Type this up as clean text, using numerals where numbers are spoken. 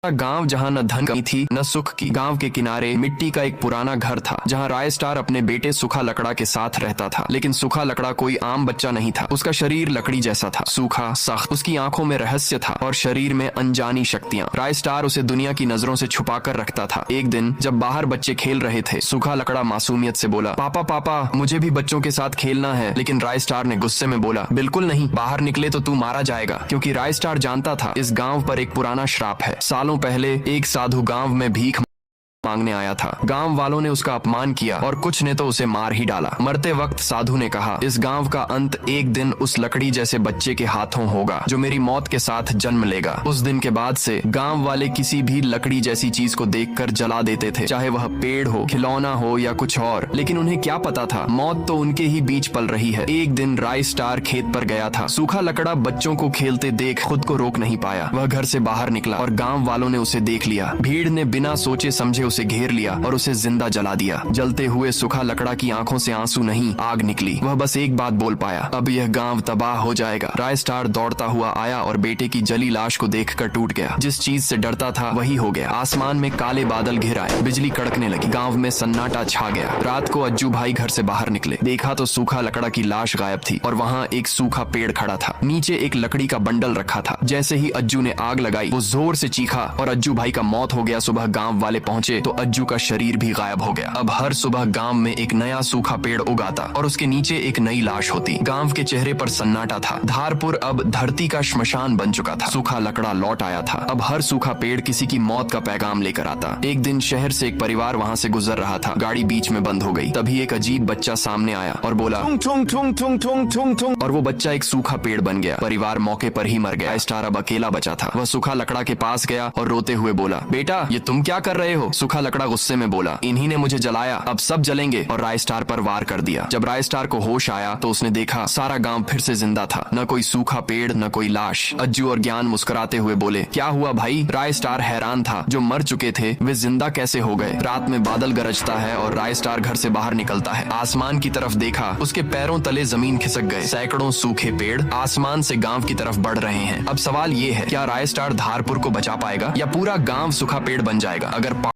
गांव जहां न धन की थी न सुख की। गांव के किनारे मिट्टी का एक पुराना घर था जहां राय स्टार अपने बेटे सूखा लकड़ा के साथ रहता था। लेकिन सूखा लकड़ा कोई आम बच्चा नहीं था। उसका शरीर लकड़ी जैसा था, सूखा, सख्त। उसकी आंखों में रहस्य था और शरीर में अनजानी शक्तियां। राय स्टार उसे दुनिया की नजरों से छुपा कर रखता था। एक दिन जब बाहर बच्चे खेल रहे थे, सूखा लकड़ा मासूमियत से बोला, पापा पापा मुझे भी बच्चों के साथ खेलना है। लेकिन राय स्टार ने गुस्से में बोला, बिल्कुल नहीं, बाहर निकले तो तू मारा जाएगा। क्योंकि राय स्टार जानता था इस गांव पर एक पुराना श्राप है। सालों पहले एक साधु गांव में भीख मांगने आया था। गांव वालों ने उसका अपमान किया और कुछ ने तो उसे मार ही डाला। मरते वक्त साधु ने कहा, इस गांव का अंत एक दिन उस लकड़ी जैसे बच्चे के हाथों होगा जो मेरी मौत के साथ जन्म लेगा। उस दिन के बाद से गांव वाले किसी भी लकड़ी जैसी चीज को देखकर जला देते थे, चाहे वह पेड़ हो, खिलौना हो या कुछ और। लेकिन उन्हें क्या पता था, मौत तो उनके ही बीच पल रही है। एक दिन राय स्टार खेत पर गया था। सूखा लकड़ा बच्चों को खेलते देख खुद को रोक नहीं पाया। वह घर से बाहर निकला और गांव वालों ने उसे देख लिया। भीड़ ने बिना सोचे समझे उसे घेर लिया और उसे जिंदा जला दिया। जलते हुए सूखा लकड़ा की आंखों से आंसू नहीं, आग निकली। वह बस एक बात बोल पाया, अब यह गांव तबाह हो जाएगा। राय स्टार दौड़ता हुआ आया और बेटे की जली लाश को देखकर टूट गया। जिस चीज से डरता था वही हो गया। आसमान में काले बादल घिर आए, बिजली कड़कने लगी। गांव में सन्नाटा छा गया। रात को अज्जू भाई घर से बाहर निकले। देखा तो सूखा लकड़ा की लाश गायब थी और वहाँ एक सूखा पेड़ खड़ा था। नीचे एक लकड़ी का बंडल रखा था। जैसे ही अज्जू ने आग लगाई, वो जोर से चीखा और अज्जू भाई का मौत हो गया। सुबह गांव वाले पहुंचे तो अज्जू का शरीर भी गायब हो गया। अब हर सुबह गांव में एक नया सूखा पेड़ उगाता और उसके नीचे एक नई लाश होती। गांव के चेहरे पर सन्नाटा था। धारपुर अब धरती का श्मशान बन चुका था। सूखा लकड़ा लौट आया था। अब हर सूखा पेड़ किसी की मौत का पैगाम लेकर आता। एक दिन शहर से एक परिवार वहाँ से गुजर रहा था। गाड़ी बीच में बंद हो गई। तभी एक अजीब बच्चा सामने आया और बोला, और वो बच्चा एक सूखा पेड़ बन गया। परिवार मौके पर ही मर गया। स्टार अब अकेला बचा था। वह सूखा लकड़ा के पास गया और रोते हुए बोला, बेटा ये तुम क्या कर रहे हो? सूखा लकड़ा गुस्से में बोला, इन्हीं ने मुझे जलाया, अब सब जलेंगे। और राय स्टार पर वार कर दिया। जब राय स्टार को होश आया तो उसने देखा सारा गांव फिर से जिंदा था। न कोई सूखा पेड़, न कोई लाश। अज्जू और ज्ञान मुस्कुराते हुए बोले, क्या हुआ भाई? राय स्टार हैरान था। जो मर चुके थे वे जिंदा कैसे हो गए? रात में बादल गरजता है और राय स्टार घर से बाहर निकलता है। आसमान की तरफ देखा, उसके पैरों तले जमीन खिसक गए। सैकड़ों सूखे पेड़ आसमान से गांव की तरफ बढ़ रहे हैं। अब सवाल ये है, क्या राय स्टार धारपुर को बचा पाएगा या पूरा गांव सूखा पेड़ बन जाएगा? अगर